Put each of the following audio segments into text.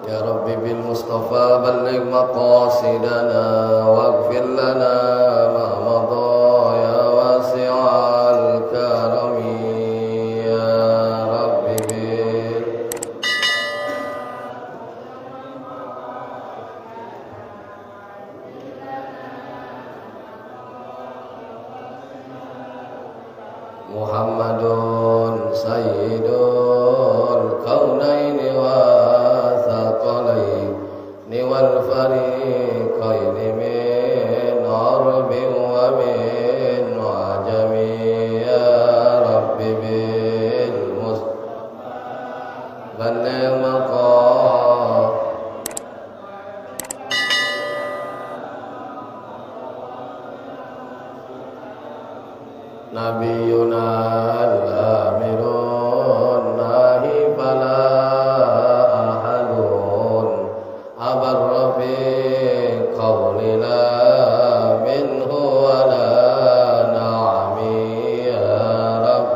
يا رب بالمصطفى بلغ مقاصدنا واغفر لنا ما مضى يا واسع الكرم يا رب محمد سيد الكونين والثقلين والفريقين من عرب ومن عجم يا رب بالمصطفى بلغ مقام نبينا الآمر الناهي فلا أحد أبر بقولنا منه ولا نعم يا رب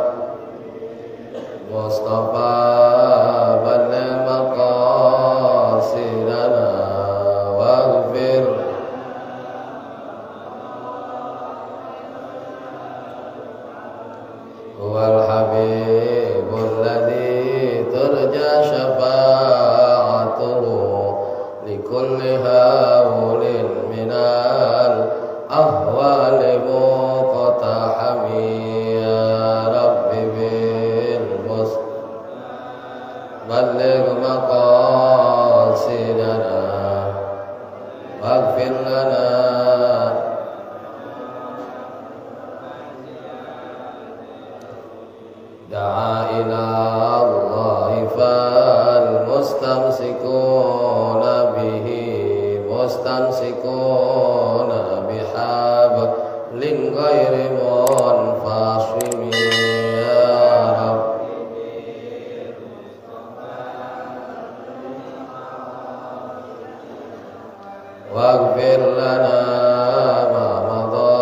مصطفى بلغ مقاصدنا واغفر هو الحبيب الذي ترجى شفاعته لكل هول من الأهوال مقتحم يا رب بالمصطفى بلغ مقاصدنا واغفر لنا دعا إلى الله فالمستمسكون به مستمسكون بحبل غير منفصم يا رب واغفر لنا ما مضى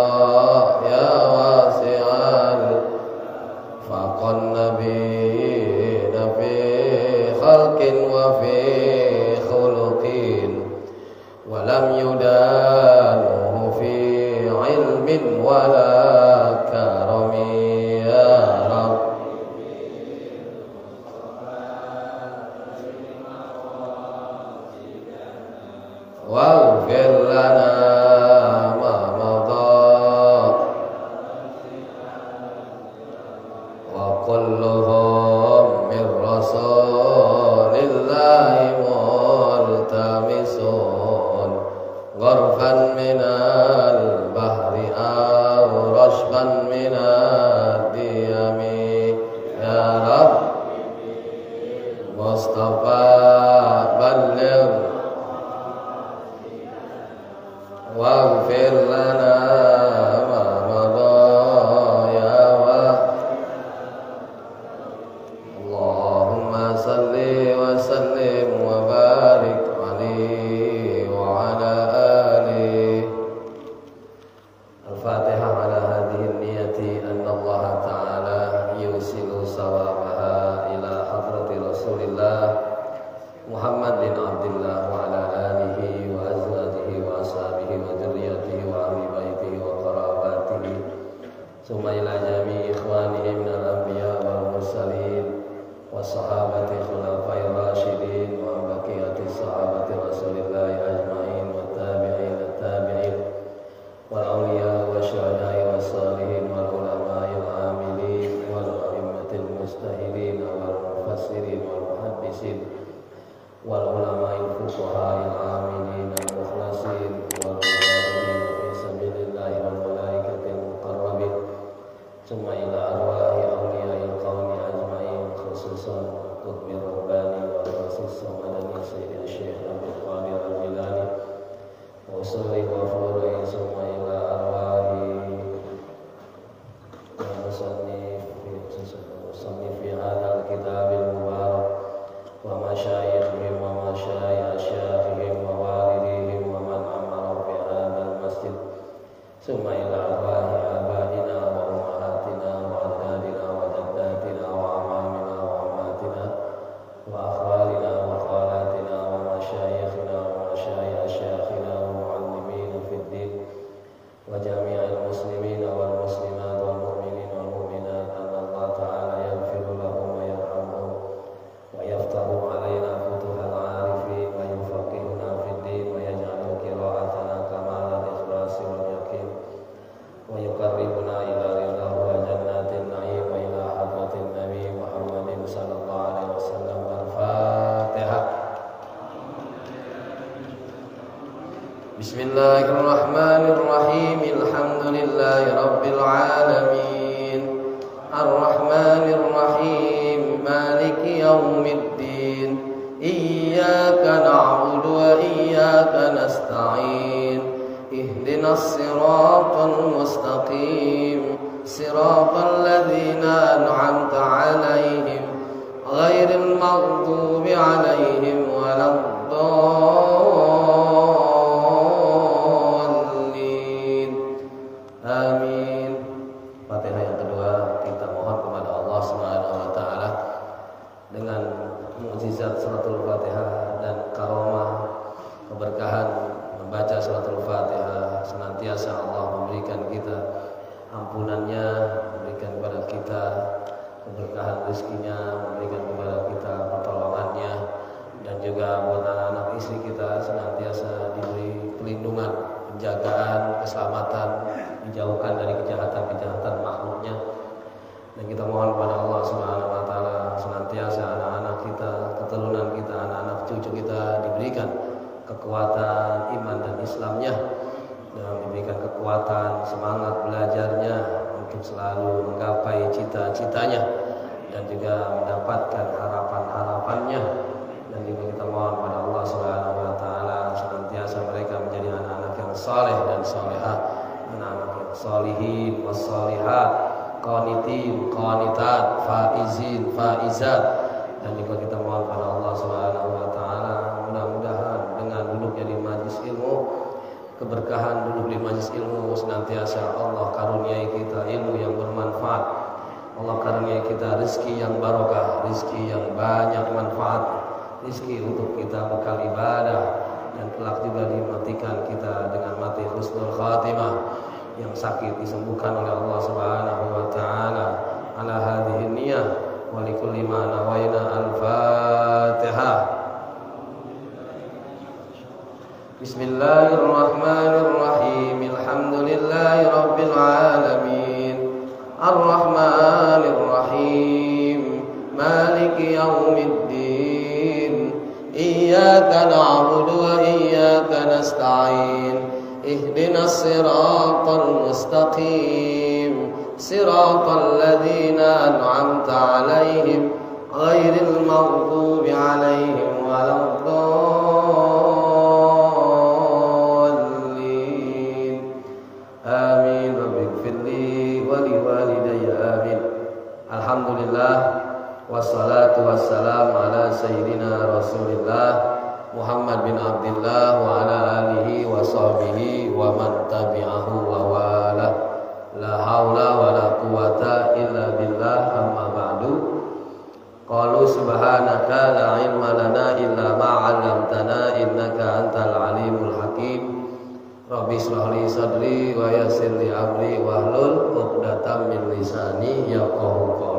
يا واسع فوق النبيين في خلق وفي خلق ولم يدانه في علم ولا كرم يا رب واغفر لنا ما مضى وكلهم من رسول الله ملتمسون غرفا من البحر أو رشفا من الديم يا رب مصطفى بلغ واغفر لنا ما مضى يا اللهم صل وسلم وبارك عليه وعلى آله. الفاتحة على هذه النية أن الله تعالى يوصل ثوابها إلى حضرة رسول الله محمد بن عبد الله وعلى آله وأزواجه وأصحابه وذريته وأهل بيته وقراباته ثم إلى جميع إخوانه من الأنبياء والمرسلين والصحابة خلفاء الراشدين وبقية الصحابة رسول الله أجمعين والتابعين التابعين والأولياء والشهداء والصالحين والعلماء العاملين والأئمة المجتهدين والمفسرين والمحدثين والعلماء الفقهاء العاملين المخلصين والمجاهدين في سبيل الله والملائكة المقربين ثم إلى أرواح أولياء القوم أجمعين خصوصا قطب الرباني والرئيس المدني سيد الشيخ عبد القادر الجيلاني وصلي وفوري ثم إلى أرواح المصنف في هذا الكتاب المبارك ومشايخهم ومشايخ أشياخهم ووالديهم ومن أمروا في هذا المسجد ثم إلى أرواح آبائنا وأمهاتنا وأجدادنا وجداتنا وأعمامنا وأماتنا وأخوالنا وخالاتنا Bismillahirrahmanirrahim. Alhamdulillahi rabbil alamin. Ar-Rahmanir Rahim. Maliki yaumiddin. Iyyaka na'budu wa iyyaka nasta'in. Ihdinas siratal mustaqim. Siratal ladzina an'amta 'alaihim ghairil maghdubi 'alaihim waladdallin. Amin. Fatihah yang kedua kita mohon kepada Allah Subhanahu wa taala dengan mukjizat suratul Fatihah dan karomah keberkahan membaca suratul Fatihah, senantiasa Allah memberikan kita ampunannya, memberikan kepada kita keberkahan rezekinya, memberikan kepada kita pertolongannya, dan juga buat anak-anak istri kita senantiasa diberi perlindungan, penjagaan, keselamatan, dijauhkan dari kejahatan-kejahatan makhluknya. Dan kita mohon kepada Allah Subhanahu wa taala senantiasa anak-anak kita, keturunan kita, anak-anak cucu kita diberikan kekuatan iman dan Islamnya, dan diberikan kekuatan semangat belajarnya untuk selalu menggapai cita-citanya dan juga mendapatkan harapan-harapannya. Dan juga kita mohon kepada Allah Subhanahu wa taala senantiasa mereka menjadi anak-anak yang saleh dan salehah, anak-anak yang salihin wassalihat, qanitin qanitat, faizin faizat. Dan juga kita mohon kepada Allah Subhanahu wa taala mudah-mudahan dengan duduknya di majelis ilmu, keberkahan duduk di majelis ilmu, senantiasa Allah karuniai kita ilmu yang bermanfaat, Allah karuniai kita rezeki yang barokah, rezeki yang banyak manfaat, rezeki untuk kita bekal ibadah, dan kelak juga dimatikan kita dengan mati husnul khatimah, yang sakit disembuhkan oleh Allah Subhanahu wa taala. Ala hadhihi niyyah wa likulli ma nawaina. Al-Fatihah. Bismillahirrahmanirrahim. Alhamdulillahi rabbil alamin. Ar-Rahmanir Rahim. Maliki yaumiddin. Iyyaka na'budu wa iyyaka nasta'in. Ihdinas siratal mustaqim. Siratal ladzina an'amta 'alaihim ghairil maghdubi 'alaihim waladdallin. Amin. Rabbighfirli wa liwalidayya amin. Alhamdulillah wassalatu wassalamu ala sayyidina Rasulillah Muhammad bin Abdullah wa ala alihi wa sahbihi wa man tabi'ahu wa wala. La haula wa la quwata illa billah. Amma ba'du. Qalu subhanaka la ilma lana illa ma 'allamtana innaka antal alimul hakim. Rabbi shrah li sadri wa yassir li amri wahlul 'uqdatam min lisani yafqahu qawli.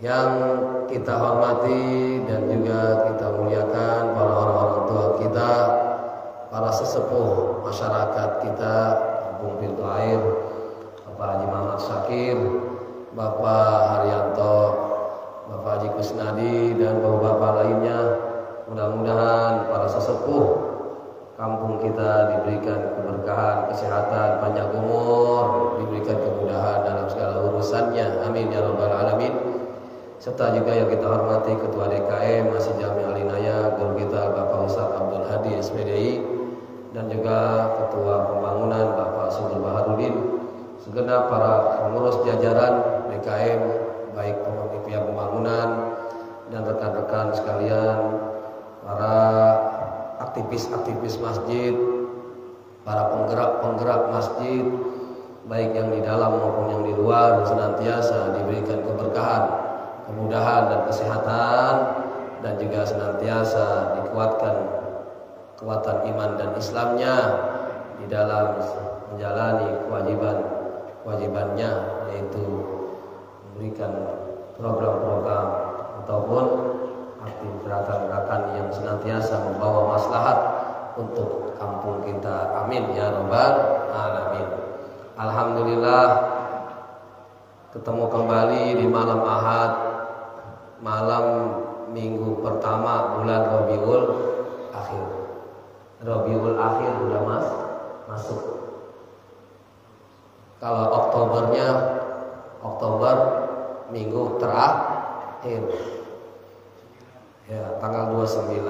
Yang kita hormati dan juga kita muliakan para orang-orang tua kita, para sesepuh masyarakat kita Kampung Pintu Air, Bapak Haji Muhammad Syakir, Bapak Haryanto, Bapak Haji Kusnadi, dan bapak-bapak lainnya. Mudah-mudahan para sesepuh kampung kita diberikan keberkahan, kesehatan, panjang umur, diberikan kemudahan dalam segala urusannya. Amin ya rabbal alamin. Serta juga yang kita hormati Ketua DKM Masjid Jami Al-Inayah, guru kita Bapak Ustaz Abdul Hadi SPDI, dan juga Ketua Pembangunan Bapak Sugeng Baharudin, segenap para pengurus jajaran DKM, baik pihak pembangunan dan rekan-rekan sekalian, para aktivis-aktivis masjid, para penggerak-penggerak masjid, baik yang di dalam maupun yang di luar, senantiasa diberikan keberkahan, kemudahan dan kesehatan, dan juga senantiasa dikuatkan kekuatan iman dan Islamnya di dalam menjalani kewajibannya, yaitu memberikan program-program ataupun aktif gerakan-gerakan yang senantiasa membawa maslahat untuk kampung kita. Amin ya rabbal alamin. Alhamdulillah, ketemu kembali di malam Ahad, malam minggu pertama bulan Rabiul Akhir. Rabiul Akhir akhir. Ya, tanggal 29.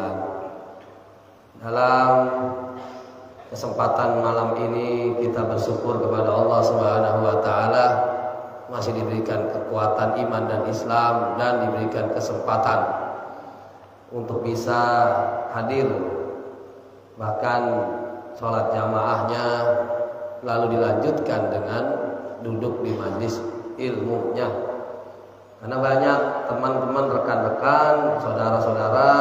Dalam kesempatan malam ini kita bersyukur kepada Allah Subhanahu wa taala masih diberikan kekuatan iman dan Islam dan diberikan kesempatan untuk bisa hadir, bahkan sholat jamaahnya lalu dilanjutkan dengan duduk di majlis ilmunya. Karena banyak teman-teman, rekan-rekan, saudara-saudara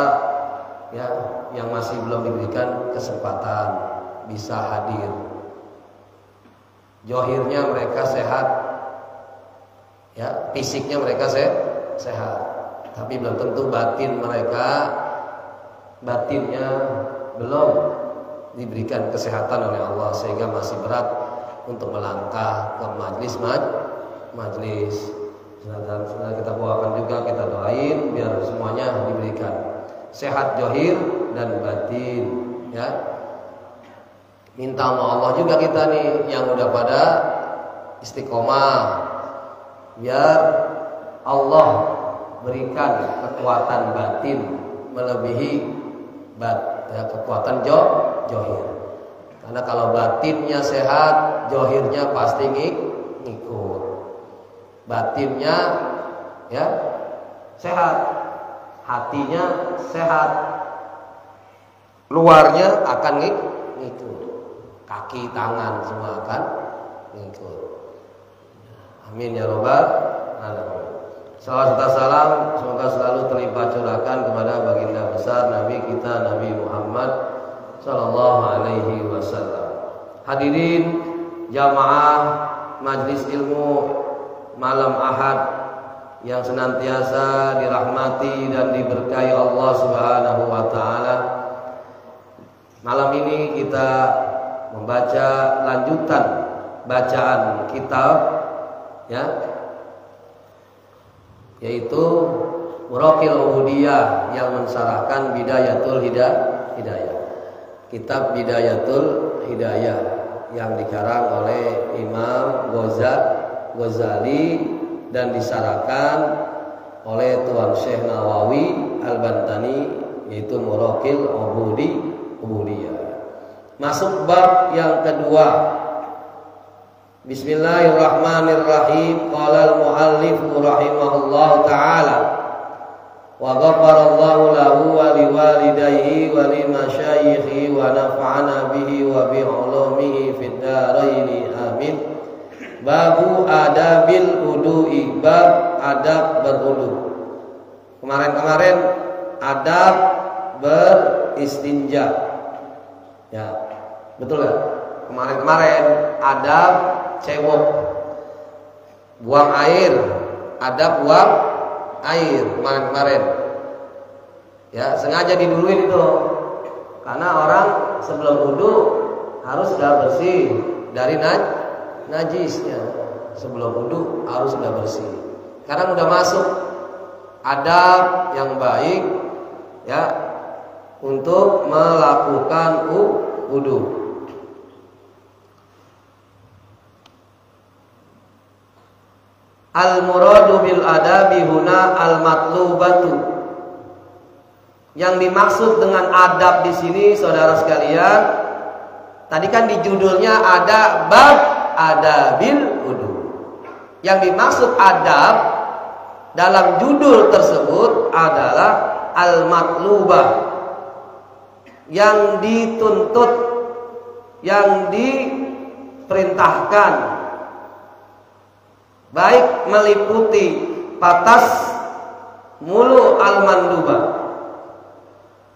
ya yang masih belum diberikan kesempatan bisa hadir. Johirnya mereka sehat, ya fisiknya mereka sehat, tapi belum tentu batinnya belum diberikan kesehatan oleh Allah sehingga masih berat untuk melangkah ke majlis. Dan kita doakan juga, kita doain biar semuanya diberikan sehat johir dan batin, ya. Minta sama Allah juga kita nih yang udah pada istiqomah, biar Allah berikan kekuatan batin melebihi kekuatan johir. Karena kalau batinnya sehat, johirnya pasti ngikut. Batinnya ya sehat, hatinya sehat, luarnya akan ngikut, kaki tangan semua akan ngikut. Amin ya robbal alamin. Salawat serta salam semoga selalu terlimpah curahkan kepada baginda besar Nabi kita Nabi Muhammad sallallahu alaihi wasallam. Hadirin jamaah majlis ilmu malam Ahad yang senantiasa dirahmati dan diberkahi Allah Subhanahu wa taala. Malam ini kita membaca lanjutan bacaan kitab ya, yaitu Muraqil Ubudiyah yang mensyarahkan Bidayatul Hidayah. Kitab Bidayatul Hidayah yang dikarang oleh Imam Ghazali dan disyarahkan oleh Tuan Syekh Nawawi Al-Bantani, yaitu Muraqil Ubudiyah. Masuk bab yang kedua. Bismillahirrahmanirrahim. Qala al-muallif rahimahullahu taala wa ghafarallahu lahu wa liwalidayhi wa limasyayikhi wa nafa'ana bihi wa bi ulumihi fid dharain amin. Babu adabil wudu'i, bab adab berwudu. Kemarin adab beristinja. Ya, betul ya? Kemarin adab cebok, buang air, adab buang air kemarin. Ya, sengaja diduluin itu loh. Karena orang sebelum wudu harus sudah bersih dari najisnya. Sebelum wudu harus sudah bersih. Sekarang udah masuk adab yang baik ya untuk melakukan wudu. Al-muradu bil adabi huna al-matlubatu. Yang dimaksud dengan adab di sini saudara sekalian, tadi kan di judulnya ada bab adabil wudu. Yang dimaksud adab dalam judul tersebut adalah al-matlubah, yang dituntut, yang diperintahkan, baik meliputi patas mulu al-mandubah,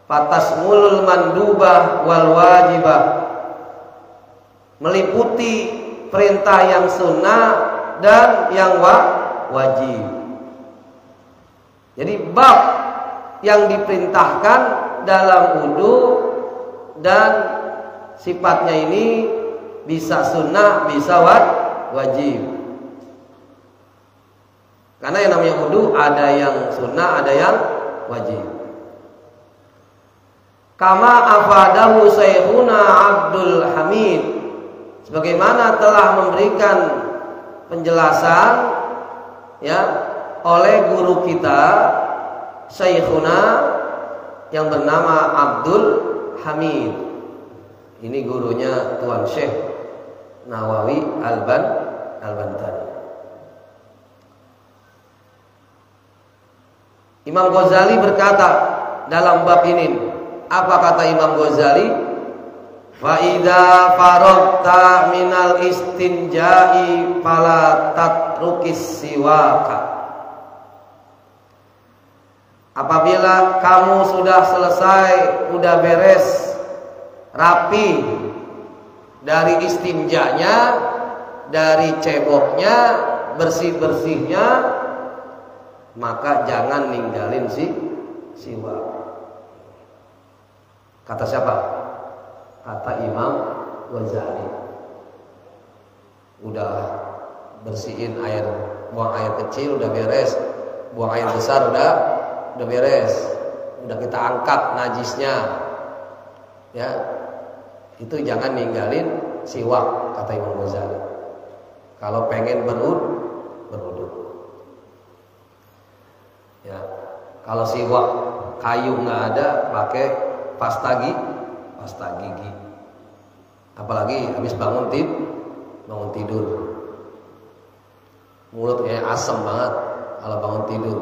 patas mulul mandubah wal wajibah, meliputi perintah yang sunnah dan yang wajib. Jadi bab yang diperintahkan dalam wudu dan sifatnya ini bisa sunnah, bisa wajib. Karena yang namanya wudu ada yang sunnah, ada yang wajib. Kama afadahu Syekhuna Abdul Hamid, sebagaimana telah memberikan penjelasan ya oleh guru kita Syekhuna yang bernama Abdul Hamid. Ini gurunya Tuan Syekh Nawawi Al-Bantani. Imam Ghazali berkata dalam bab ini, apa kata Imam Ghazali? Fa idza faragta minal istinja'i fala tatrukis siwaka. Apabila kamu sudah selesai, udah beres, rapi dari istinjanya, dari ceboknya, bersih-bersihnya, maka jangan ninggalin siwak. Kata siapa? Kata Imam Ghazali. Udah bersihin air, buang air kecil udah beres, buang air besar udah beres, udah kita angkat najisnya, ya, itu jangan ninggalin siwak, kata Imam Ghazali. Kalau pengen berwudu, ya, kalau siwak kayu nggak ada, pakai pasta gigi. Apalagi habis bangun tidur, mulut kayak asem banget kalau bangun tidur.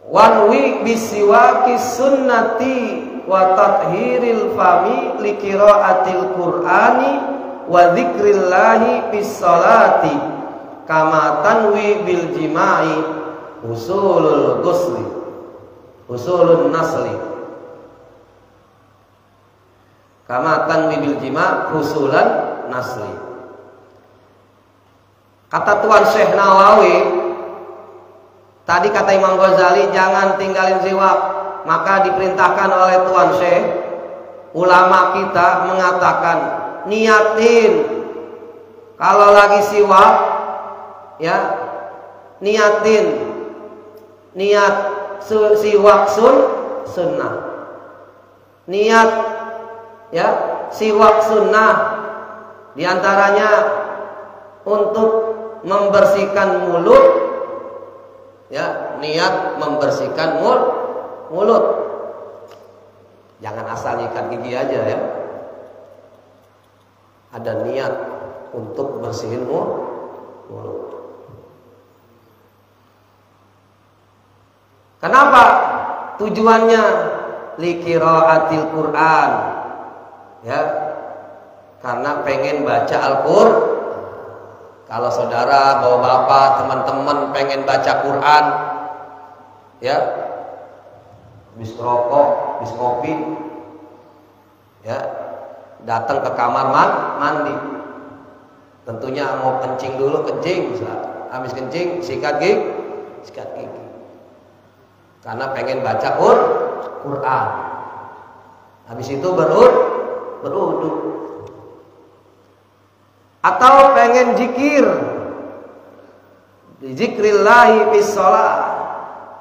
Wanwi bisiwaki sunnati wa tathhiril fami li qiraatil qur'ani wa dzikrillahi bis salati kama tanwi bil jima'i usulul ghusli usulun nasli kama tanwi bil jima' usulan nasli. Kata Tuan Syekh Nawawi, tadi kata Imam Ghazali jangan tinggalin siwak, maka diperintahkan oleh Tuan Syekh, ulama kita mengatakan niatin kalau lagi siwak, ya, niatin niat siwak sunnah, niat, ya, siwak sunnah diantaranya untuk membersihkan mulut, ya, niat membersihkan mulut. Jangan asal nyikat gigi aja, ya. Ada niat untuk bersihin mulut. Kenapa? Tujuannya liqiraatil Quran, ya, karena pengen baca Al-Qur'an. Kalau saudara, bawa bapak, teman-teman pengen baca Quran, ya, habis rokok, habis kopi, ya, datang ke kamar mandi. Tentunya mau kencing dulu, habis kencing sikat gigi. Karena pengen baca Quran. Habis itu berwudu. Atau pengen zikir, zikrillahi bis shalah,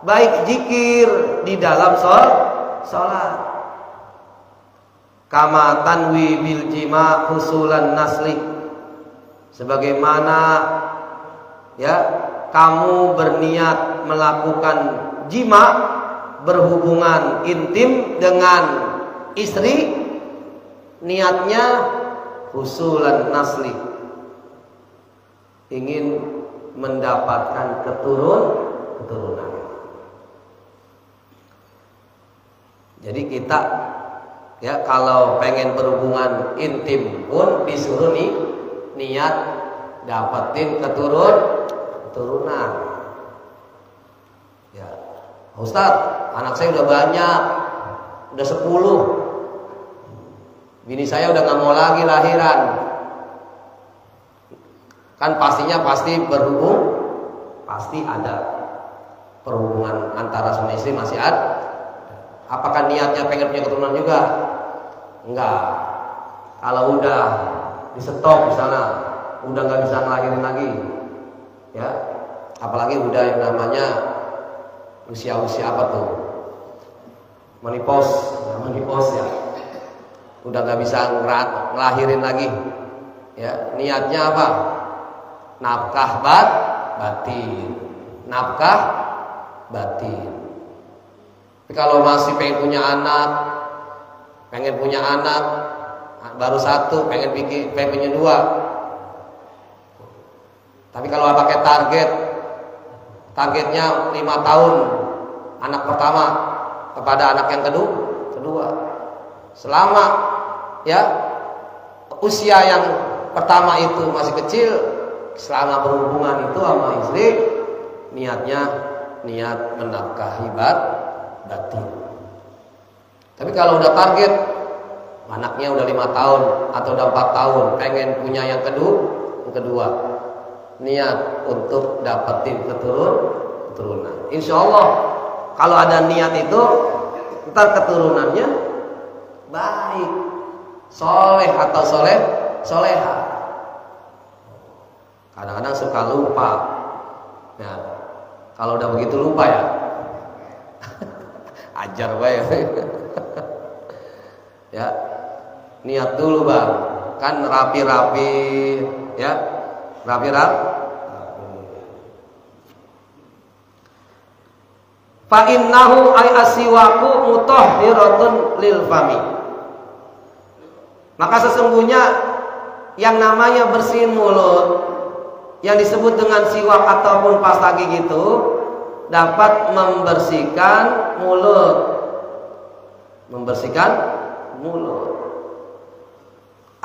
baik zikir di dalam salat. Kama tanwi bil jima' husulan nasli, sebagaimana, ya, kamu berniat melakukan jima, berhubungan intim dengan istri, niatnya husulan nasli, ingin mendapatkan keturunan. Jadi kita, ya, kalau pengen berhubungan intim pun disuruh niat dapetin keturunan. Ya, Ustaz, anak saya udah banyak, udah 10. Bini saya udah gak mau lagi lahiran. Kan pasti ada perhubungan antara suami istri, masih ada. Apakah niatnya pengen punya keturunan juga? Enggak. Kalau udah di stop misalnya, udah gak bisa ngelahirin lagi, ya, apalagi udah yang namanya usia-usia apa tuh, menopause, ya, udah gak bisa ngelahirin lagi, ya, niatnya apa? nafkah batin. Nafkah batin. Tapi kalau masih pengen punya anak, baru satu, pengen punya dua. Tapi kalau pakai targetnya 5 tahun, anak pertama kepada anak yang kedua. Selama ya usia yang pertama itu masih kecil, selama berhubungan itu sama istri, niatnya niat menafkahi batin. Tapi kalau udah target anaknya udah 5 tahun atau udah 4 tahun, pengen punya yang kedua, niat untuk dapetin keturunan. Insya Allah kalau ada niat itu, ntar keturunannya baik, soleh atau soleha. Kadang-kadang suka lupa. Nah, kalau udah begitu lupa ya, ajar baik. Ya, niat dulu bang, kan rapi-rapi, ya, rapi-rapi. Fa innahu ay asiwaku mutahhiratun lil fami. Maka sesungguhnya yang namanya bersihin mulut, yang disebut dengan siwak ataupun pasta gigi itu dapat membersihkan mulut. Membersihkan mulut.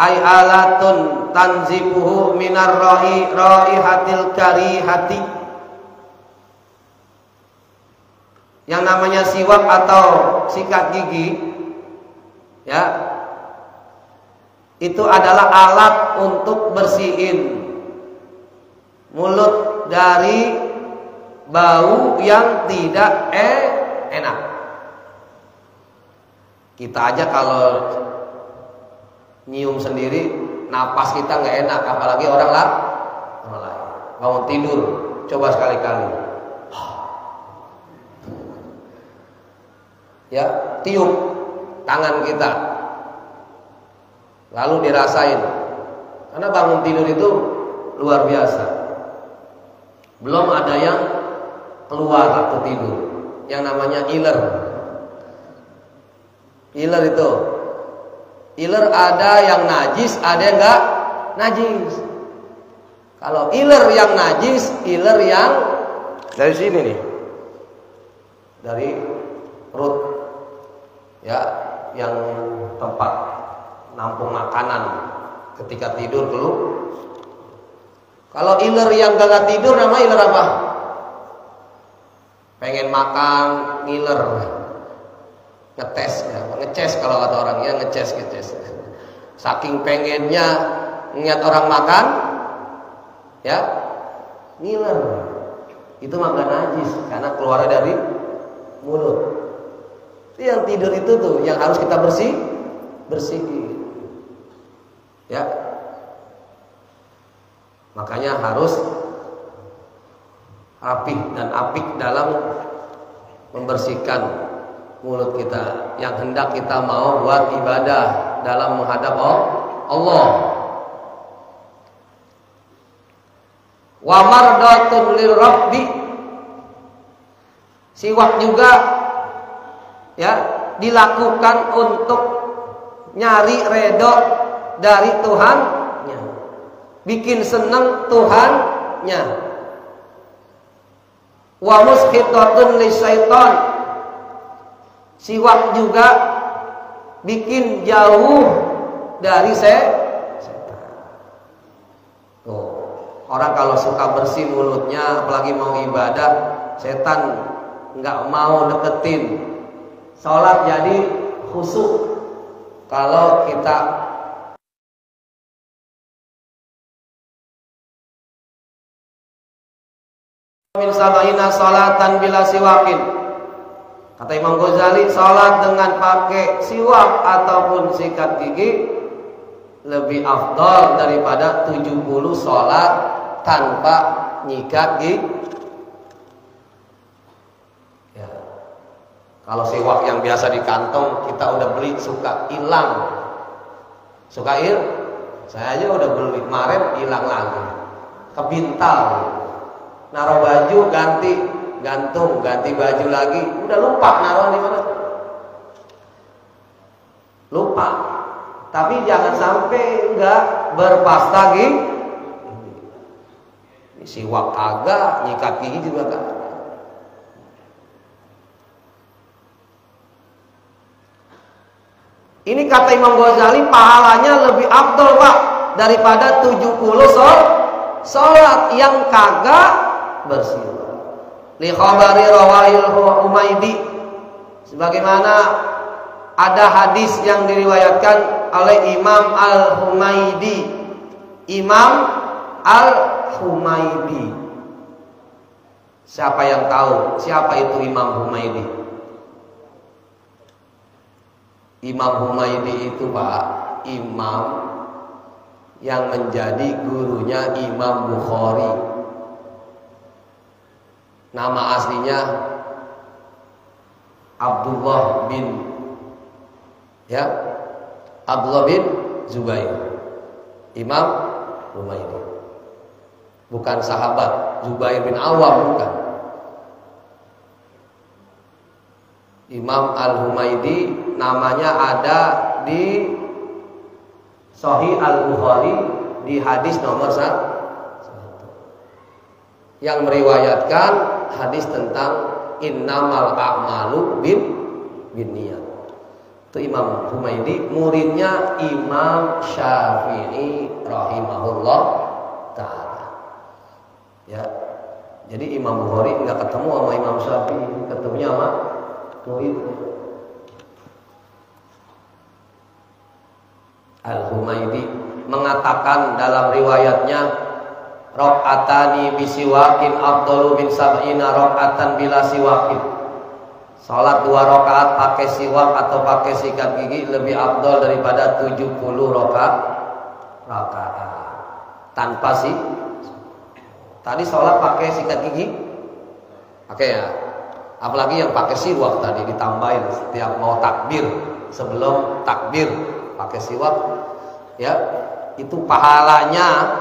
Ay alatun tanzibuhu minar raihatil karihati. Yang namanya siwak atau sikat gigi, ya, itu adalah alat untuk bersihin mulut dari bau yang tidak enak. Kita aja kalau nyium sendiri, napas kita nggak enak, apalagi orang lain. Bangun tidur, coba sekali-kali. Ya, tiup tangan kita, lalu dirasain, karena bangun tidur itu luar biasa. Belum ada yang keluar waktu tidur, yang namanya iler. Iler ada yang najis, ada yang enggak najis. Kalau iler yang najis, iler yang dari sini nih, dari perut, ya, yang tempat nampung makanan ketika tidur dulu. Kalau iler yang gak tidur namanya iler apa? Pengen makan, ngiler, ngetes, ya, ngeces kalau kata orang, ya, ngeces. Saking pengennya ngeliat orang makan, ya, ngiler. Itu mah gak najis karena keluar dari mulut. Yang tidur itu tuh yang harus kita bersihin, ya. Makanya harus rapi dan apik dalam membersihkan mulut kita yang hendak kita mau buat ibadah dalam menghadap Allah. Wa mardatun lil rabbi. Siwak juga, ya, dilakukan untuk nyari redho dari Tuhannya, bikin senang Tuhannya. Wa muskhitatun lisyaiton. Siwak juga bikin jauh dari setan. Tuh, orang kalau suka bersih mulutnya, apalagi mau ibadah, setan nggak mau deketin. Sholat jadi khusyuk. Kalau kita min sabaina salatan bila siwakin, kata Imam Ghazali, sholat dengan pakai siwak ataupun sikat gigi lebih afdal daripada 70 sholat tanpa nyikat gigi. Kalau siwak yang biasa di kantong kita udah beli suka hilang, saya aja udah beli kemarin hilang lagi. kebintal. Naruh baju ganti baju lagi, udah lupa naruh di mana. Lupa. Tapi jangan sampai enggak berpasta gigi. Siwak kagak, nyikat gigi juga kagak. Ini kata Imam Ghazali, pahalanya lebih afdol Pak daripada 70 sholat yang kagak bersiwak. Li khabari rawahil Humaidi, sebagaimana ada hadis yang diriwayatkan oleh Imam Al-Humaidi. Imam Al-Humaidi. Siapa yang tahu siapa itu Imam Humaidi? Imam Humaidi itu Pak, imam yang menjadi gurunya Imam Bukhari. Nama aslinya Abdullah bin Zubair. Imam Humaidi. Bukan sahabat Zubair bin Awam, bukan. Imam Al-Humaidi namanya ada di Sahih Al-Bukhari di hadis nomor 1, yang meriwayatkan hadis tentang innamal a'malu binniyat. Itu Imam Humaidi, muridnya Imam Syafi'i rahimahullah ta'ala. Ya. Jadi Imam Bukhari enggak ketemu sama Imam Syafi'i, ketemunya sama muridnya. Al-Humaidi mengatakan dalam riwayatnya, raq'atani bisiwakin afdalu min sab'ina raq'atan bila siwakin. Salat 2 rakaat pakai siwak atau pakai sikat gigi lebih afdal daripada 70 rakaat tanpa sih. Tadi salat pakai sikat gigi, pakai ya. Apalagi yang pakai siwak tadi ditambahin setiap mau takbir, sebelum takbir pakai siwak, ya itu pahalanya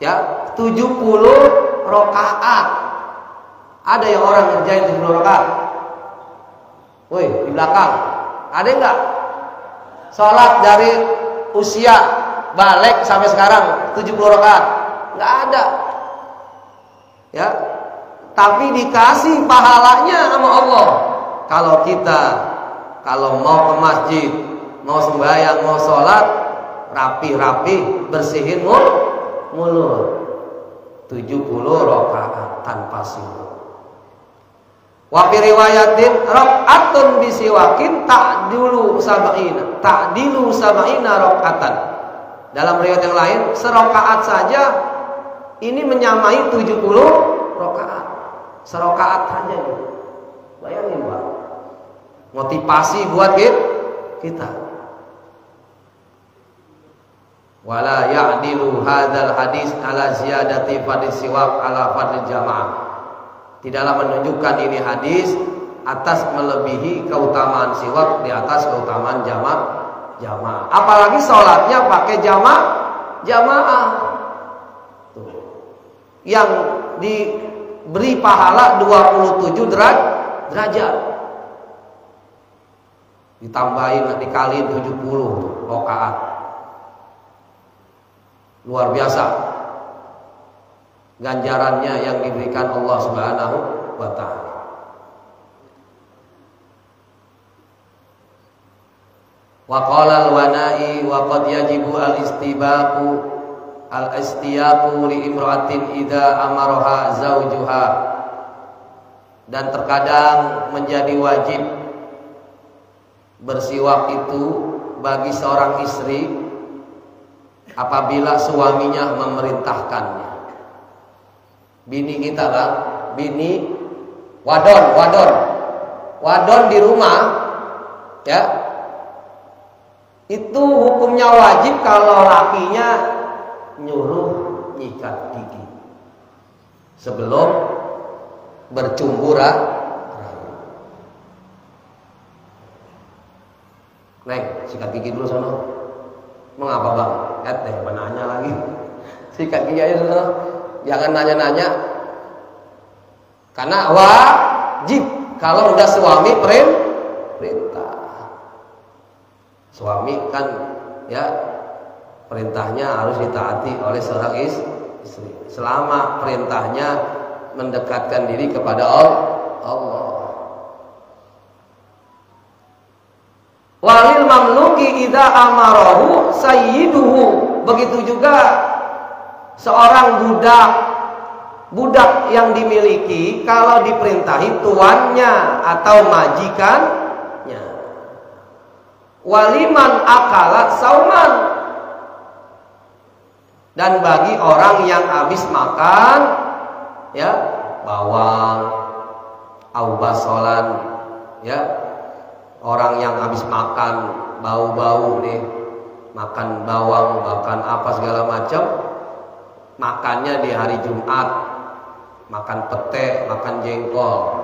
ya 70 rakaat. Ada yang orang ngerjain 70 rakaat? Woi, di belakang ada enggak? Sholat dari usia balik sampai sekarang 70 rakaat? Enggak ada. Ya. Tapi dikasih pahalanya sama Allah. Kalau mau ke masjid, mau sembahyang, mau sholat, rapi-rapi, bersihin mulut. 70 rakaat tanpa siwak. Wa fi riwayatin raq'atun bisiwakin ta'dilu sab'ina raq'atan. Dalam riwayat yang lain, serakaat saja ini menyamai 70 rakaat. Serakaat saja. Bayangin Pak. Motivasi buat kita. Wala ya'dilu hadzal hadis ala ziyadati fadhil siwak ala fadhil jamaah. Tidaklah menunjukkan ini hadis atas melebihi keutamaan siwak di atas keutamaan jamaah. Apalagi sholatnya pakai jamaah. Tuh. Yang diberi pahala 27 derajat. Ditambahin dikaliin 70 rakaat. Luar biasa ganjarannya yang diberikan Allah Subhanahu wa ta'ala. Wa qala al-wana'i wa qad yajibu al-istiyaqu li imra'atin idza amaraha zawjuha. Dan terkadang menjadi wajib bersiwak itu bagi seorang istri apabila suaminya memerintahkannya. Bini kita Bang, bini wadon di rumah, ya, itu hukumnya wajib kalau lakinya nyuruh nyikat gigi sebelum bercumbu rayu. Neng, sikat gigi dulu sono. Mengapa Bang? Nanya lagi. Sikat gigi aja sono. Jangan nanya-nanya. Karena wajib kalau udah suami perintah. Suami kan ya perintahnya harus ditaati oleh seorang istri. Selama perintahnya mendekatkan diri kepada Allah. Walil mamluki idza amarahu sayyiduhu. Begitu juga seorang budak yang dimiliki kalau diperintahi tuannya atau majikannya. Waliman akala sauman. Dan bagi orang yang habis makan ya bawang au basolan ya, orang yang habis makan bau-bau nih, makan bawang, makan apa segala macam, makannya di hari Jumat, makan pete, makan jengkol,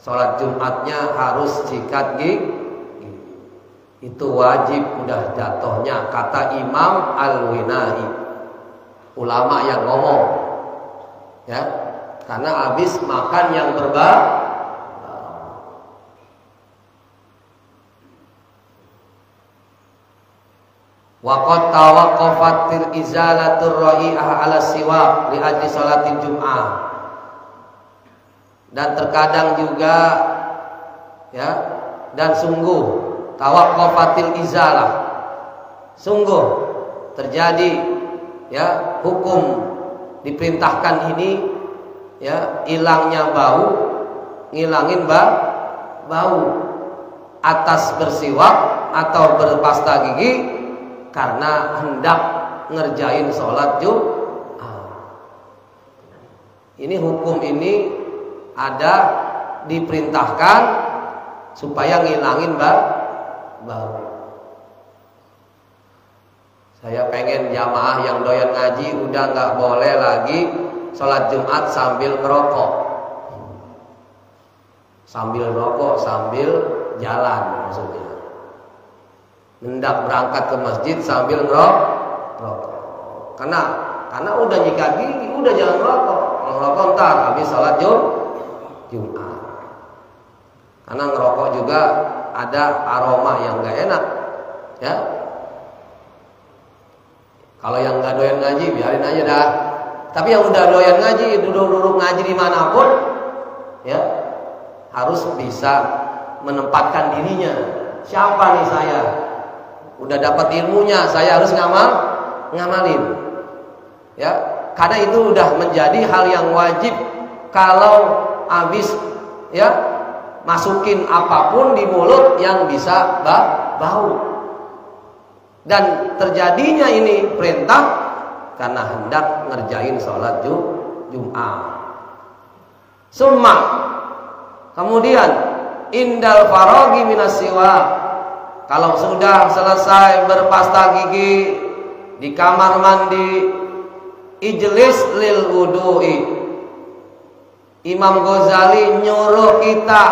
sholat Jumatnya harus sikat gigi, itu wajib, udah jatuhnya, kata Imam Al-Winai, ulama yang ngomong ya, karena habis makan yang berbau. Waqad tawaqqafatil izalatur ra'i'ah 'ala siwak li ajli sholatil jum'ah. Dan terkadang juga ya, dan sungguh tawaqqafatil izalah, sungguh terjadi ya hukum diperintahkan ini ya, hilangnya bau, ngilangin bau atas bersiwak atau berpasta gigi karena hendak ngerjain sholat Jumat. Ini hukum ini ada diperintahkan supaya ngilangin bau. Saya pengen jamaah yang doyan ngaji udah nggak boleh lagi sholat Jumat sambil ngerokok. Sambil rokok, sambil jalan maksudnya. Hendak berangkat ke masjid sambil ngerokok. Karena udah nyikat gigi, udah jangan ngerokok. Kalau ngerokok ntar habis sholat Jumat. Karena ngerokok juga ada aroma yang nggak enak, ya. Kalau yang nggak doyan ngaji biarin aja dah. Tapi yang udah doyan ngaji, duduk ngaji dimanapun, ya harus bisa menempatkan dirinya. Siapa nih saya? Udah dapat ilmunya, saya harus ngamalin. Ya, karena itu udah menjadi hal yang wajib. Kalau habis ya masukin apapun di mulut yang bisa bau. Dan terjadinya ini perintah karena hendak ngerjain sholat Jumat. Summa, kemudian indal farogi minas siwak. Kalau sudah selesai berpasta gigi di kamar mandi, ijlis lil wudu'i. Imam Ghazali nyuruh kita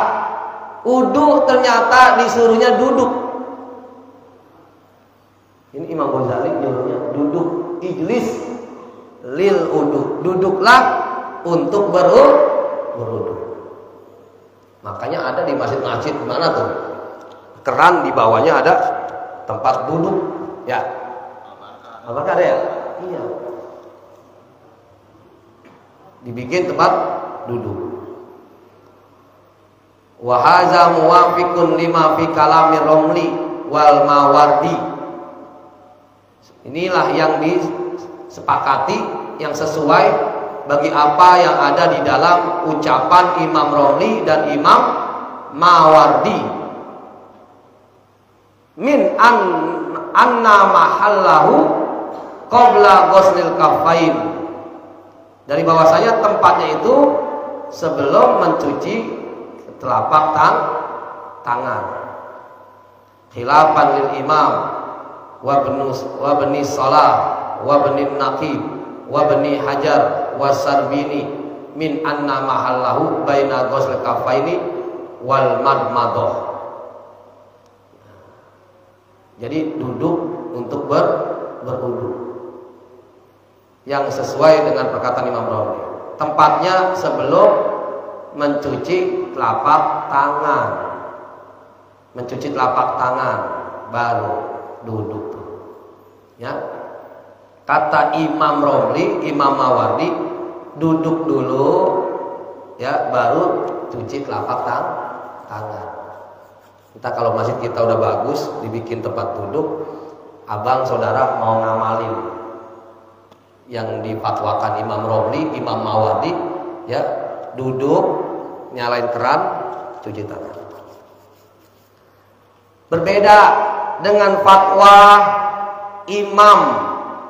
wudu, ternyata disuruhnya duduk. Ini Imam Ghazali nyuruhnya duduk, ijlis lil wudu. Duduklah untuk berwudu. Makanya ada di masjid-masjid mana tuh? Keran di bawahnya ada tempat duduk, ya. Apakah ada ya? Iya. Dibikin tempat duduk. Wa hadza muwafiqun lima fi kalami Romli wal Mawardi. Inilah yang disepakati, yang sesuai bagi apa yang ada di dalam ucapan Imam Romli dan Imam Mawardi. Min anna mahallahu qabla ghuslil kaffain. Dari bahwasanya tempatnya itu sebelum mencuci telapak tangan. Khilafan lil imam wa bani salah wa bani naqib wa bani hajar wa sarbini min anna mahallahu baina ghuslil kaffaini wal madmadah. Jadi duduk untuk berwudu. yang sesuai dengan perkataan Imam Romli. Tempatnya sebelum mencuci telapak tangan. Mencuci telapak tangan baru duduk. Ya. Kata Imam Romli, Imam Mawardi, duduk dulu ya baru cuci telapak tangan. Entah kalau masjid kita udah bagus, dibikin tempat duduk, abang saudara mau ngamalin yang difatwakan Imam Romli, Imam Mawardi, ya duduk, nyalain keran, cuci tangan. Berbeda dengan fatwa Imam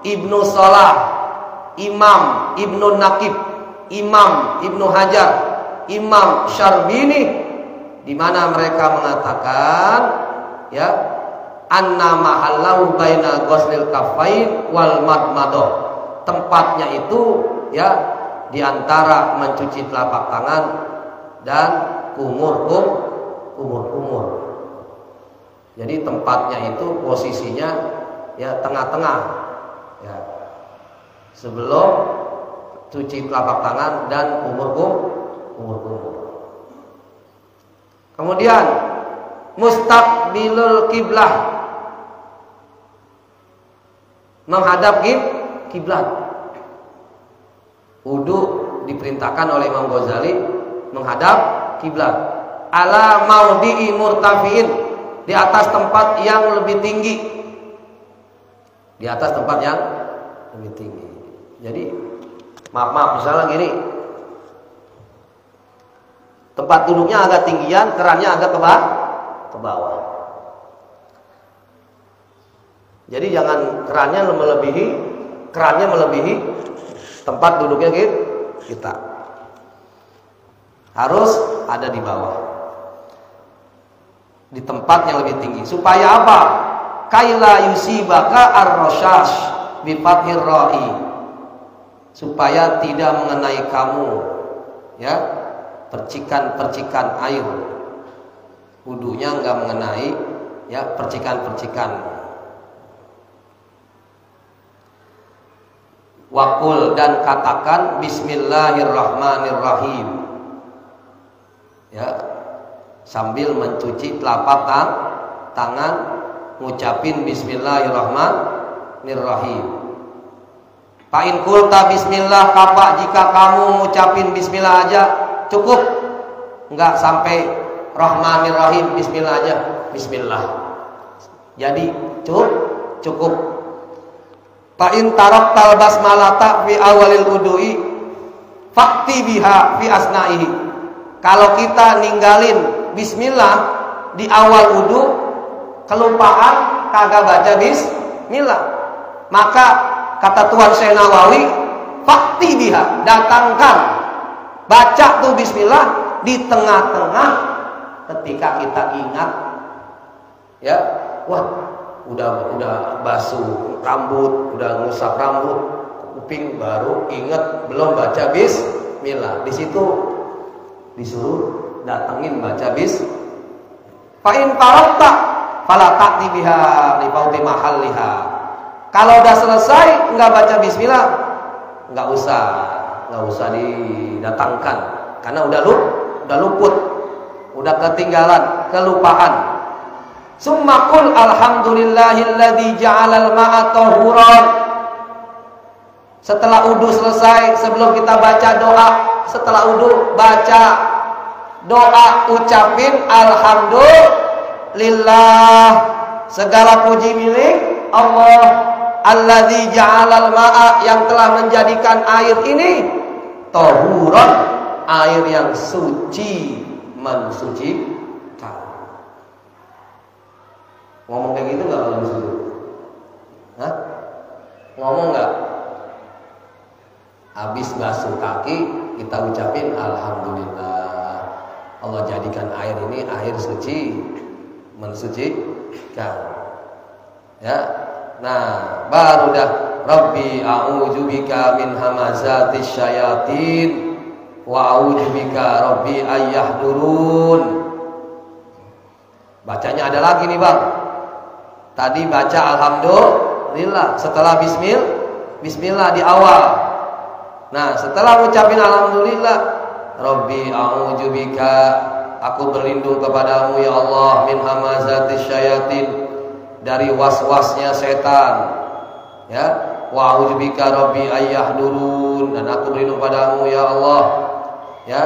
Ibnu Salah, Imam Ibnu Naqib, Imam Ibnu Hajar, Imam Syarbini, di mana mereka mengatakan ya anna mahallahu baina ghuslil kaffain wal madmadah. Tempatnya itu ya di antara mencuci telapak tangan dan kumur. Jadi tempatnya itu posisinya ya tengah-tengah ya. Sebelum cuci telapak tangan dan kumur. Kemudian mustaqbilul kiblah, menghadap kiblat. Wudu diperintahkan oleh Imam Ghazali menghadap kiblat. Ala maudhi'i murtafiin, di atas tempat yang lebih tinggi. Di atas tempat yang lebih tinggi. Jadi maaf misalnya gini, tempat duduknya agak tinggian, kerannya agak ke bawah. Jadi jangan kerannya melebihi tempat duduknya kita. Harus ada di bawah. Di tempat yang lebih tinggi. Supaya apa? Kaila yusibaka ar-rashash bi fathir ra'i. Supaya tidak mengenai kamu ya percikan-percikan air. Wudunya enggak mengenai ya percikan-percikan. Waqul, dan katakan bismillahirrahmanirrahim. Ya, sambil mencuci telapak tangan, ngucapin bismillahirrahmanirrahim. Fa in qulta bismillah kafa, jika kamu ngucapin bismillah aja cukup, enggak sampai rahmanirrahim, bismillah aja, bismillah. Jadi cukup. Fa in taraktal basmalata fi awalil wudu'i fakti biha fi asna'ihi. Kalau kita ninggalin bismillah di awal wudu, kelupaan kagak baca bismillah, maka kata Tuhan Syekh Nawawi, fakti biha, datangkan, baca tuh bismillah di tengah-tengah ketika kita ingat ya, wah udah basuh rambut, udah ngusap rambut, kuping, baru ingat belum baca bismillah. Di situ disuruh datengin baca bismillah. Fa in faraghta fala ta'ti biha li fawti mahalliha. Kalau udah selesai enggak baca bismillah, enggak usah didatangkan karena udah luput, udah ketinggalan, kelupaan. Summa qul alhamdulillahilladzi ja'alal ma'a tahuran. Setelah wudu selesai, sebelum kita baca doa, setelah wudu baca doa, ucapin alhamdulillah, segala puji milik Allah, alladzi ja'alal ma'a, yang telah menjadikan air ini tahuran, air yang suci, mensucikan. Ngomong kayak gitu nggak kalau disuruh? Hah? Ngomong nggak? Habis basuh kaki kita ucapin alhamdulillah, Allah jadikan air ini air suci, mensucikan. Ya, nah baru dah Rabbi a'udzubika min hamazatis syayatin wa a'udzubika Rabbi ayyahdurun. Bacanya ada lagi nih bang. Tadi baca alhamdulillah, setelah Bismillah di awal. Nah, setelah ucapin alhamdulillah, Rabbi a'udzubika, aku berlindung kepadamu ya Allah, min hamazatis syayatin, dari was-wasnya setan. Ya, wa a'udzubika Rabbi ayyahdurun, dan aku berlindung padamu ya Allah. Ya,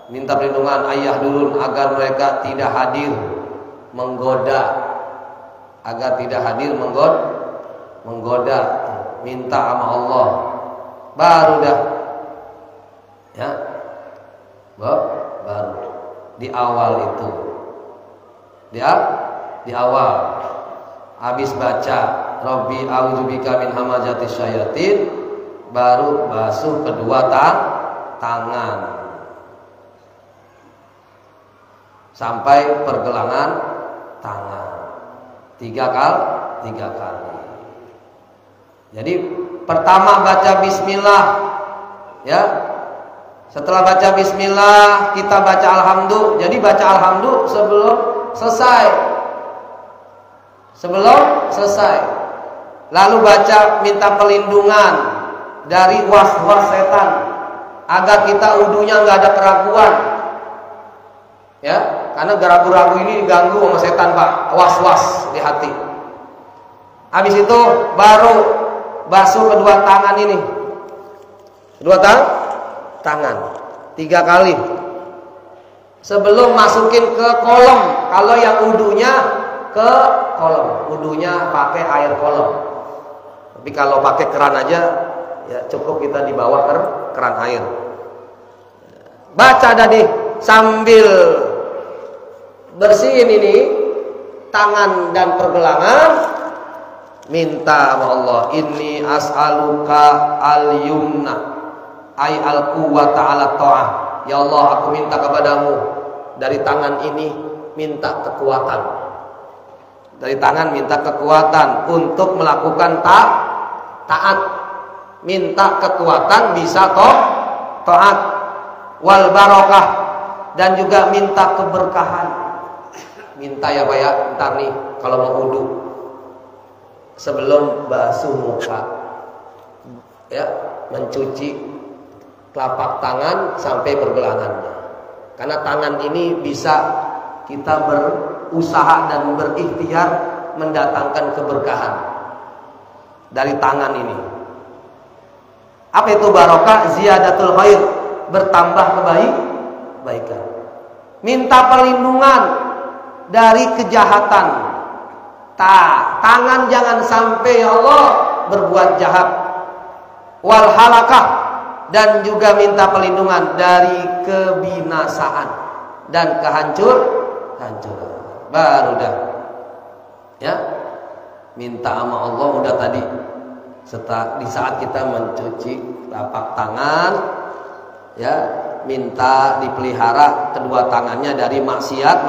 minta perlindungan ayyahdurun agar mereka tidak hadir menggoda, agar tidak hadir menggoda, minta sama Allah. Baru dah. Ya. Baru di awal itu. Di awal habis baca Rabbi a'udzubika min hamazatis syayatin, baru basuh kedua tangan sampai pergelangan tangan 3 kali. Jadi pertama baca bismillah, ya. Setelah baca bismillah kita baca alhamdulillah. Jadi baca alhamdulillah sebelum selesai. Lalu baca minta perlindungan dari was-was setan agar kita wudunya nggak ada keraguan. Ya, karena ragu-ragu ini diganggu sama setan, Pak. Was-was di hati. Habis itu baru basuh kedua tangan ini. Kedua tangan 3 kali. Sebelum masukin ke kolom. Kalau yang wudunya ke kolom, wudunya pakai air kolom. Tapi kalau pakai keran aja ya cukup, kita di bawah keran air. Baca tadi sambil bersihin ini tangan dan pergelangan, minta sama Allah, inni as'aluka al-yumna ay al-quwwata ala ta'ah. Ya Allah, aku minta kepadamu dari tangan ini minta kekuatan. Dari tangan minta kekuatan untuk melakukan taat. Minta kekuatan bisa taat. Wal barokah, dan juga minta keberkahan. Minta ya Pak ya, ntar nih kalau mau wudu sebelum basuh muka, ya, mencuci telapak tangan sampai pergelangannya. Karena tangan ini bisa kita berusaha dan berikhtiar mendatangkan keberkahan dari tangan ini. Apa itu barokah? Ziyadatul khair, bertambah kebaikan. Minta perlindungan dari kejahatan. Tangan jangan sampai ya Allah berbuat jahat. Wal halakah, dan juga minta perlindungan dari kebinasaan dan kehancuran. Baru dah. Ya. Minta sama Allah udah tadi. Di saat kita mencuci telapak tangan, ya, minta dipelihara kedua tangannya dari maksiat.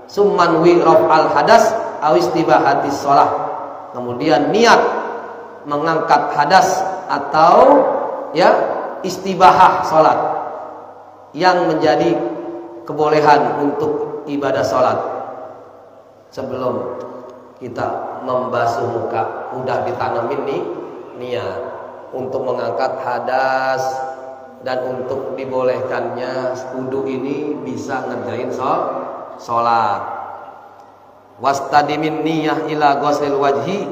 Summan wi raf'al hadas aw istibahatis shalah. Kemudian niat mengangkat hadas atau ya istibahah salat yang menjadi kebolehan untuk ibadah salat. Sebelum kita membasuh muka udah ditanamin nih niat untuk mengangkat hadas, dan untuk dibolehkannya wudu ini bisa ngerjain sholat. Wastadimin niyah ila ghuslil wajhi,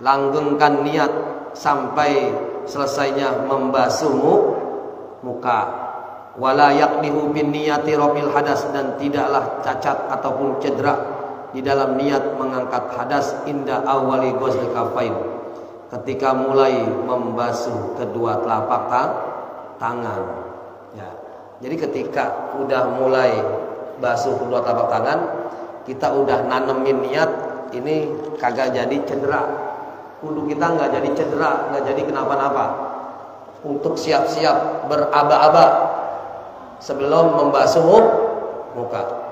langgengkan niat sampai selesainya membasuh muka. Wala yaqdihu bin niyati rafil hadas, dan tidaklah cacat ataupun cedera di dalam niat mengangkat hadas inda awali ghuslil kafain, ketika mulai membasuh kedua telapak tangan. Ya. Jadi ketika udah mulai basuh kedua telapak tangan, kita udah nanemin niat ini kagak jadi cedera. Wudu kita nggak jadi cedera, nggak jadi kenapa-napa. Untuk siap-siap beraba-aba sebelum membasuh muka.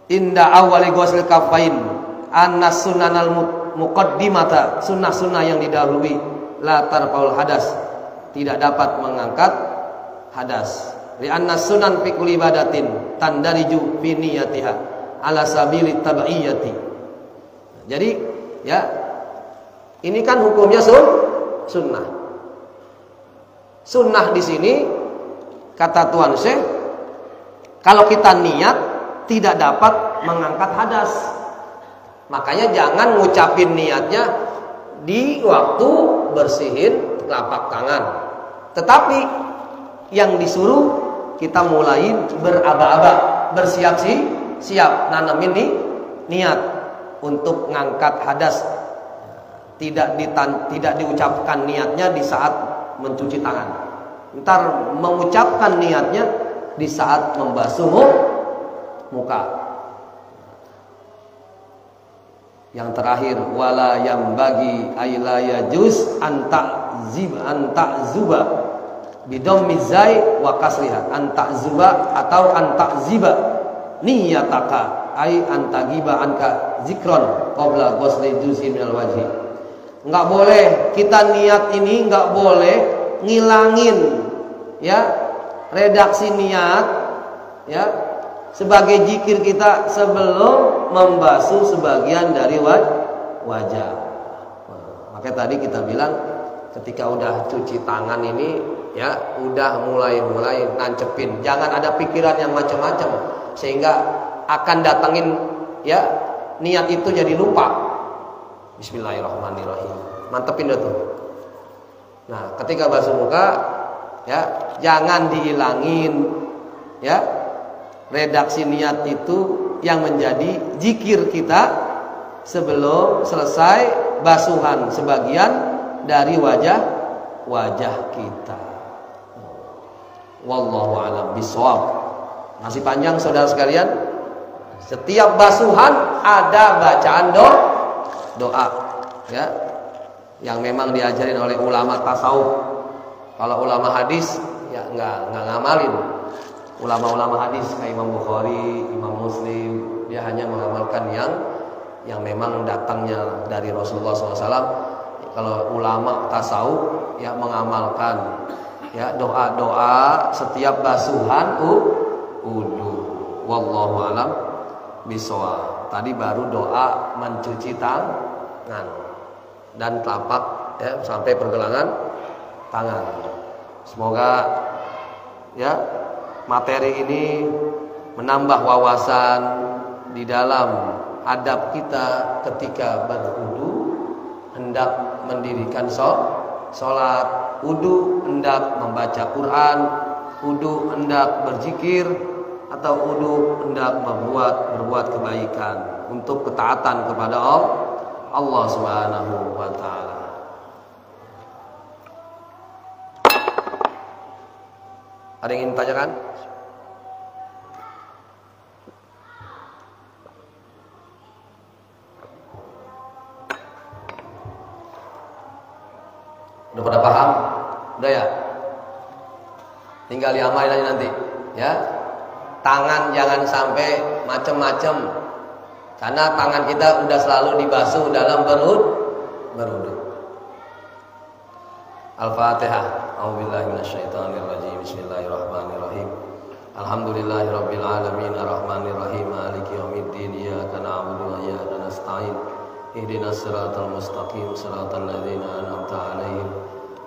Inda awali ghuslil kafain annas sunanal muqaddimata, sunnah-sunnah yang didahului, la tarfaul hadas, tidak dapat mengangkat hadas. Li annas sunan fi kulli ibadatin tandariju fi niyatiha, ala sabili tabi'iyati. Jadi ya, ini kan hukumnya sunnah. Sunnah di sini kata Tuan Syekh, kalau kita niat tidak dapat mengangkat hadas, makanya jangan ngucapin niatnya di waktu bersihin telapak tangan. Tetapi yang disuruh kita mulai beraba-aba, bersiap-siap nanamin niat untuk ngangkat hadas. Tidak diucapkan niatnya di saat mencuci tangan. Ntar mengucapkan niatnya di saat membasuh muka. Yang terakhir, wala yang bagi ayla yajuz zuba bidom mizai wa kasriha zuba atau ziba niyataka ay giba anka zikron qabla ghusli juz'i minal wajhi. Enggak boleh kita niat ini, enggak boleh ngilangin ya redaksi niat ya sebagai zikir kita sebelum membasuh sebagian dari wajah. Makanya tadi kita bilang ketika udah cuci tangan ini ya udah mulai nancepin, jangan ada pikiran yang macam-macam sehingga akan datangin ya niat itu jadi lupa. Bismillahirrahmanirrahim, mantepin dah tuh. Nah ketika basuh muka ya jangan dihilangin ya redaksi niat itu yang menjadi zikir kita sebelum selesai basuhan sebagian dari wajah kita. Wallahu a'lam bishawab. Masih panjang saudara sekalian. Setiap basuhan ada bacaan doa ya yang memang diajarin oleh ulama tasawuf. Kalau ulama hadis ya enggak ngamalin. Ulama-ulama hadis kayak Imam Bukhari, Imam Muslim, dia hanya mengamalkan yang memang datangnya dari Rasulullah SAW. Kalau ulama tasawuf ya mengamalkan ya doa-doa setiap basuhan wudu. Wallahu alam bishawab. Tadi baru doa mencuci tangan dan telapak ya sampai pergelangan tangan. Semoga ya materi ini menambah wawasan di dalam adab kita ketika berwudu, hendak mendirikan sholat, wudu hendak membaca Quran, wudu hendak berzikir, atau wudu hendak berbuat kebaikan untuk ketaatan kepada Allah Subhanahu wa taala. Ada yang ingin ditanyakan? Udah pada paham? Udah ya? Tinggal diamalin aja nanti ya. Tangan jangan sampai macem-macem, karena tangan kita udah selalu dibasuh dalam berwudu. Al-Fatihah. A'udzubillahi minasyaitonirrajim. Bismillahirrahmanirrahim. Alhamdulillahirabbil alamin arrahmanirrahim maliki yaumiddin iyyaka na'budu wa iyyaka nasta'in ihdinas siratal mustaqim siratal ladzina an'amta 'alaihim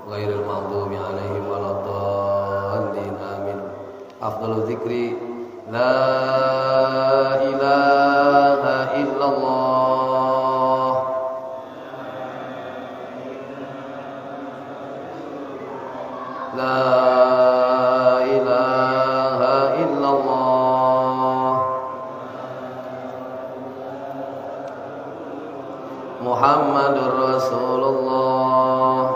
ghairil maghdubi 'alaihim waladdallin amin. Afdhalul dzikri la ilaha illallah. La ilaha illallah. Muhammadur Rasulullah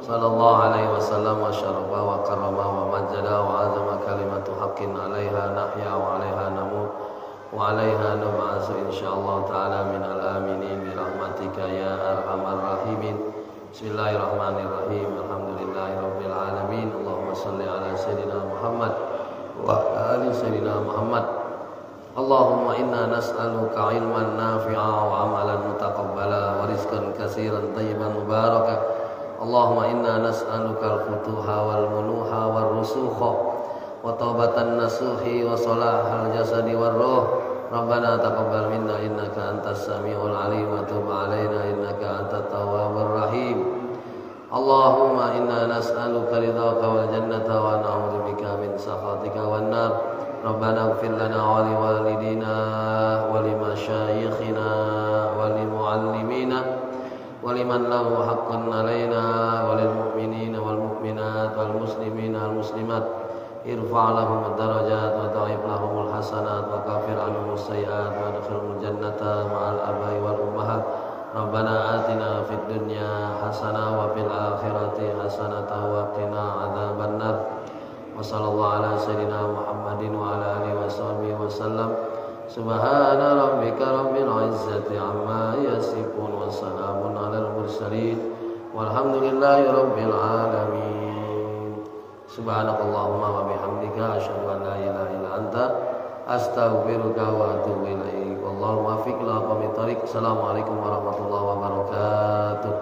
sallallahu alaihi wasallam wa syarafa wa karrama wa majjada wa azama kalimatu haqqin 'alaiha nahya wa 'alaiha namut wa 'alaiha nub'atsu insyaallah ta'ala minal aminin bi rahmatika ya arhamar rahimin. Bismillahirrahmanirrahim. Alhamdulillahirabbil alamin. Allahumma shalli ala sayyidina Muhammad wa ala ali sayyidina Muhammad. Allahumma inna nas'aluka ilman nafi'a wa amalan mutaqabbala wa rizqan katsiran thayyiban mubaraka. Allahumma inna nas'aluka al-futuha wal munuha wal rusukha wa taubatan nasuhi wa salahal jasadi war ruh. Rabbana taqabbal minna innaka antas samiul alim wa tub alaina innaka antat tawwabur rahim. Allahumma inna nas'aluka ridhaka wal jannata wa na'udzubika min sakhatika wan nar. Rabbana ighfir lana wa li walidina wa li masyayikhina wa li muallimina wa liman lahu haqqun 'alaina wa lil mu'minina wal mu'minat wal muslimina wal muslimat. Irfa' lahum ad-darajat wa dha'if lahumul hasanat wa kafir 'anhum as-sayyi'at wa adkhilhum jannata ma'al abai wal ummahat. Rabbana atina fid dunya hasanah wa fil akhirati hasanah wa qina adzabannar. Wa sallallahu ala sayyidina Muhammadin wa ala alihi washabbihi wasallam. Subhana rabbika rabbil izzati amma yasifun wa salamun alal mursalin walhamdulillahi rabbil alamin. Subhanakallahumma wa bihamdika asyhadu an la ilaha illa anta astaghfiruka wa atubu ilaik. Wallahu muwaffiq ila aqwamit thoriq. Assalamualaikum warahmatullahi wabarakatuh.